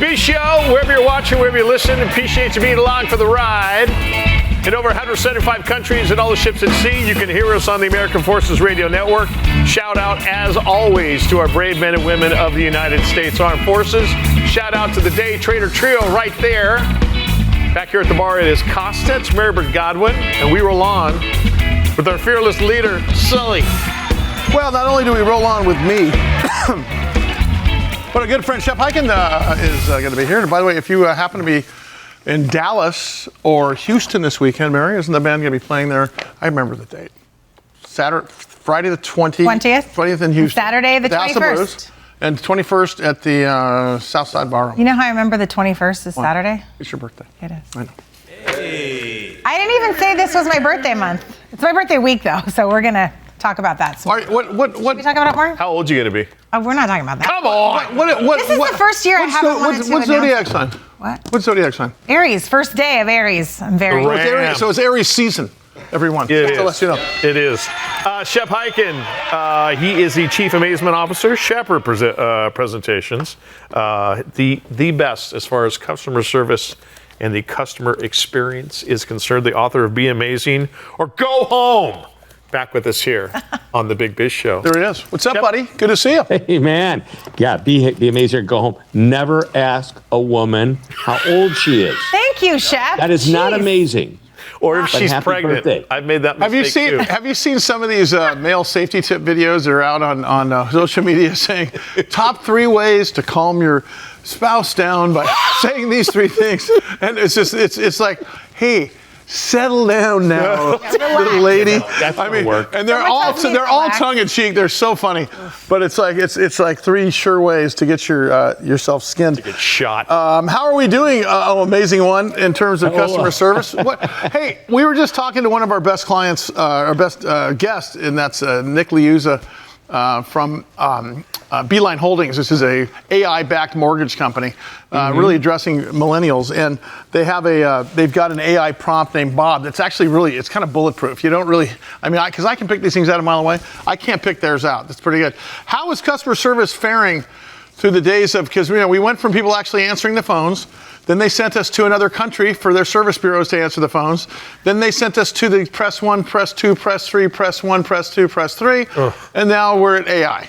B Show, wherever you're watching, wherever you're listening, appreciate you being along for the ride. In over 175 countries and all the ships at sea, you can hear us on the American Forces Radio Network. Shout out, as always, to our brave men and women of the United States Armed Forces. Shout out to the Day Trader Trio right there. Back here at the bar, it is Costa, it's Marybird Godwin, and we roll on with our fearless leader, Sully. Well, not only do we roll on with me, but a good friend, Shep Hyken, is going to be here. And by the way, if you happen to be in Dallas or Houston this weekend, Mary, isn't the band going to be playing there? I remember the date. Friday the 20th. 20th in Houston. Saturday the 21st. And 21st at the Southside Bar. You know how I remember the 21st is Saturday? It's your birthday. It is. I know. Hey. I didn't even say this was my birthday month. It's my birthday week, though, so we're going to talk about that. All right, what? Should we talk about it more? How old are you going to be? Oh, we're not talking about that. Come on. This is the first year I haven't wanted to What zodiac sign? What? What zodiac sign? Aries. First day of Aries. I'm very... So it's Aries season, everyone. It is. To let you know. It is. Shep Hyken, he is the Chief Amazement Officer, Shepard Presentations. The best as far as customer service and the customer experience is concerned. The author of Be Amazing or Go Home. Back with us here on the Big Biz Show. There he is. What's up, buddy? Good to see you. Hey, man. Yeah, be amazing or go home. Never ask a woman how old she is. Thank you, Shep. That is not amazing. Or if she's happy pregnant. birthday. I've made that mistake too. Have you seen some of these male safety tip videos that are out on social media saying top 3 ways to calm your spouse down by saying these 3 things? And it's just it's like, hey, settle down now, little lady. That's gonna work. And they're all tongue in cheek. They're so funny, but it's like 3 sure ways to get yourself skinned. To get shot. How are we doing, amazing one, in terms of customer service? Hey, we were just talking to one of our best clients, our best guest, and that's Nick Liuzza from Beeline Holdings. This is a AI-backed mortgage company, really addressing millennials, and they've got an AI prompt named Bob that's actually it's kind of bulletproof. You don't really, because I can pick these things out a mile away. I can't pick theirs out. That's pretty good. How is customer service faring through the days of, because we went from people actually answering the phones, then they sent us to another country for their service bureaus to answer the phones. Then they sent us to the press 1, press 2, press 3, press 1, press 2, press 3. And now we're at AI.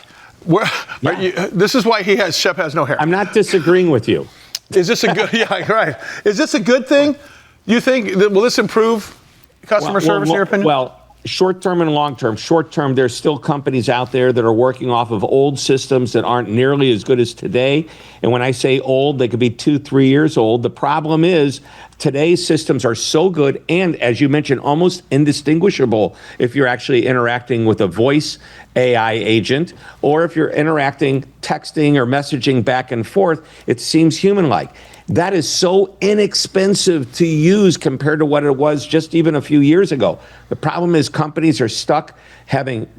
This is why Shep has no hair. I'm not disagreeing with you. Is this a good, right. Is this a good thing? You think, will this improve customer service in your opinion? Well, short-term and long-term. Short-term, there's still companies out there that are working off of old systems that aren't nearly as good as today. And when I say old, they could be 2-3 years old. The problem is today's systems are so good and, as you mentioned, almost indistinguishable if you're actually interacting with a voice AI agent or if you're interacting, texting or messaging back and forth, it seems human-like. That is so inexpensive to use compared to what it was just even a few years ago. The problem is companies are stuck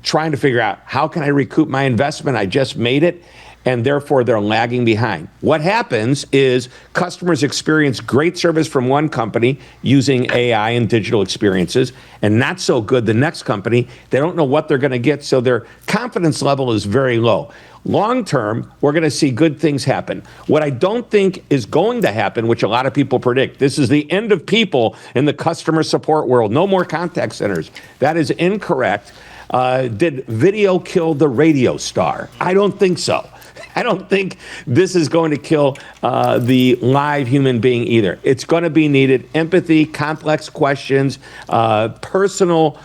trying to figure out, how can I recoup my investment? I just made it, and therefore they're lagging behind. What happens is customers experience great service from one company using AI and digital experiences, and not so good the next company. They don't know what they're going to get, so their confidence level is very low. Long term, we're going to see good things happen. What I don't think is going to happen, which a lot of people predict, this is the end of people in the customer support world. No more contact centers. That is incorrect. Did video kill the radio star? I don't think so. I don't think this is going to kill the live human being either. It's going to be needed. Empathy, complex questions, personal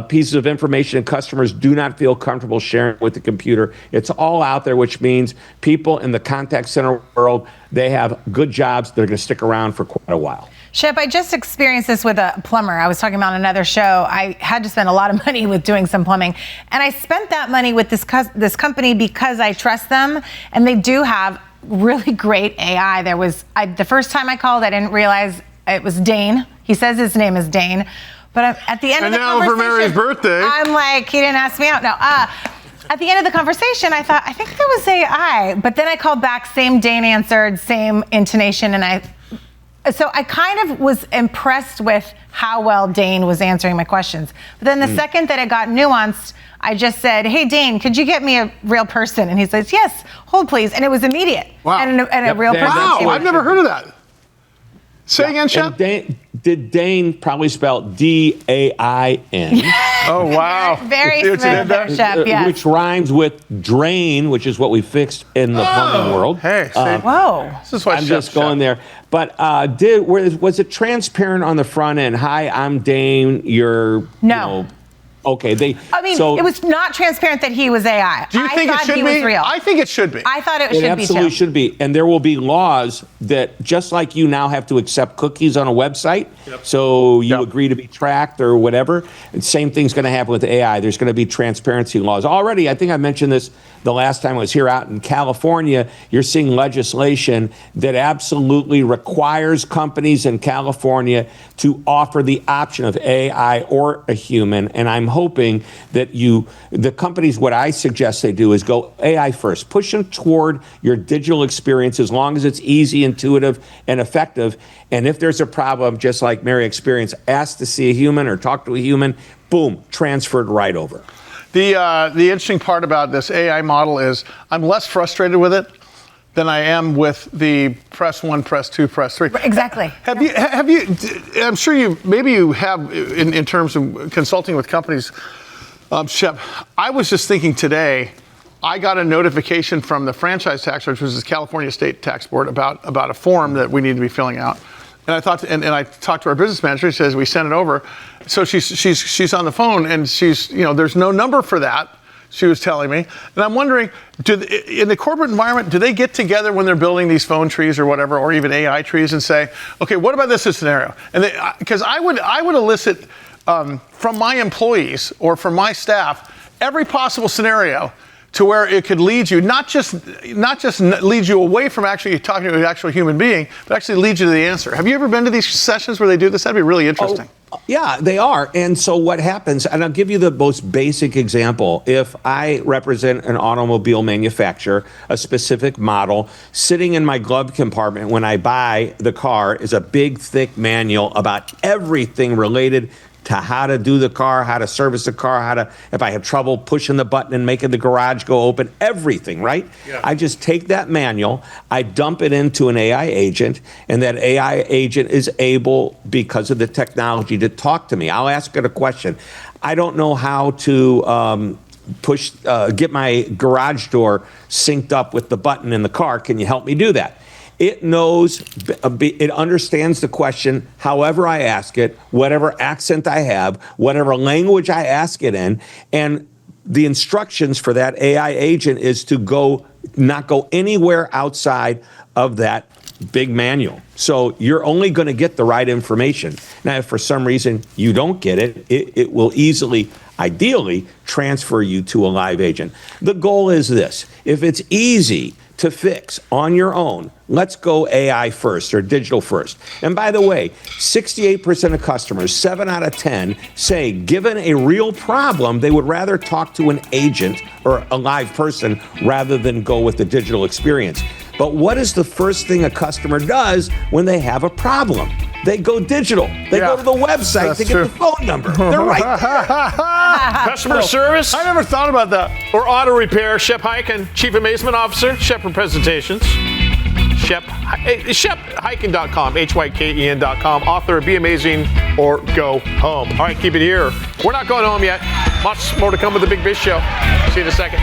pieces of information that customers do not feel comfortable sharing with the computer. It's all out there, which means people in the contact center world, they have good jobs. They're going to stick around for quite a while. Shep, I just experienced this with a plumber. I was talking about another show. I had to spend a lot of money with doing some plumbing. And I spent that money with this company because I trust them. And they do have really great AI. The first time I called, I didn't realize it was Dane. He says his name is Dane. But at the end of the conversation... And now for Mary's birthday... I'm like, he didn't ask me out. No. At the end of the conversation, I thought, I think that was AI. But then I called back, same Dane answered, same intonation, and So I kind of was impressed with how well Dane was answering my questions. But then the second that it got nuanced, I just said, hey, Dane, could you get me a real person? And he says, yes, hold please. And it was immediate. Wow. And a real person. Wow, came I've out. never heard of that. Say again, Shep? Did Dane probably spell D-A-I-N? Oh, wow. Very See what you smooth did there? there, Shep, yes. Which rhymes with drain, which is what we fixed in the plumbing world. Hey, see, Whoa. this is why I'm Shep's just going there. But was it transparent on the front end? Hi, I'm Dane. You're No. Okay. I mean, it was not transparent that he was AI. Do you think it should he be? was real. I think it should be. I thought it should be absolutely too. should be. And there will be laws that, just like you now have to accept cookies on a website, so you agree to be tracked or whatever, and same thing's going to happen with AI. There's going to be transparency laws. Already, I think I mentioned this the last time I was here out in California, you're seeing legislation that absolutely requires companies in California to offer the option of AI or a human. And I'm hoping that the companies, what I suggest they do is go AI first. Push them toward your digital experience as long as it's easy, intuitive, and effective. And if there's a problem, just like Mary experienced, ask to see a human or talk to a human, boom, transferred right over. The interesting part about this AI model is I'm less frustrated with it than I am with the press 1, press 2, press 3. Exactly. Have you? I'm sure you have in terms of consulting with companies. Shep, I was just thinking today, I got a notification from the franchise tax, which was the California State Tax Board, about a form that we need to be filling out. And I thought, and I talked to our business manager. He says we sent it over. So she's on the phone, and there's no number for that. She was telling me, and I'm wondering, in the corporate environment, do they get together when they're building these phone trees or whatever, or even AI trees, and say, okay, what about this scenario? And because I would elicit from my employees or from my staff every possible scenario to where it could lead you, not just lead you away from actually talking to an actual human being, but actually lead you to the answer. Have you ever been to these sessions where they do this? That'd be really interesting. Yeah, they are. And so what happens, and I'll give you the most basic example. If I represent an automobile manufacturer, a specific model, sitting in my glove compartment when I buy the car is a big, thick manual about everything related to how to do the car, how to service the car, if I have trouble pushing the button and making the garage go open, everything, right? Yeah. I just take that manual, I dump it into an AI agent, and that AI agent is able, because of the technology, to talk to me. I'll ask it a question. I don't know how to get my garage door synced up with the button in the car. Can you help me do that? It knows, it understands the question however I ask it, whatever accent I have, whatever language I ask it in, and the instructions for that AI agent is to not go anywhere outside of that big manual. So you're only going to get the right information. Now, if for some reason you don't get it, it will easily, ideally, transfer you to a live agent. The goal is this: if it's easy to fix on your own, let's go AI first or digital first. And by the way, 68% of customers, 7 out of 10, say given a real problem, they would rather talk to an agent or a live person rather than go with the digital experience. But what is the first thing a customer does when they have a problem? They go digital. They go to the website to get the phone number. They're right there. Customer service. I never thought about that. Or auto repair. Shep Hyken, Chief Amazement Officer, Shepard Presentations. ShepHyken.com, HYKEN.com. Author of Be Amazing or Go Home. All right, keep it here. We're not going home yet. Much more to come with the Big Biz Show. See you in a second.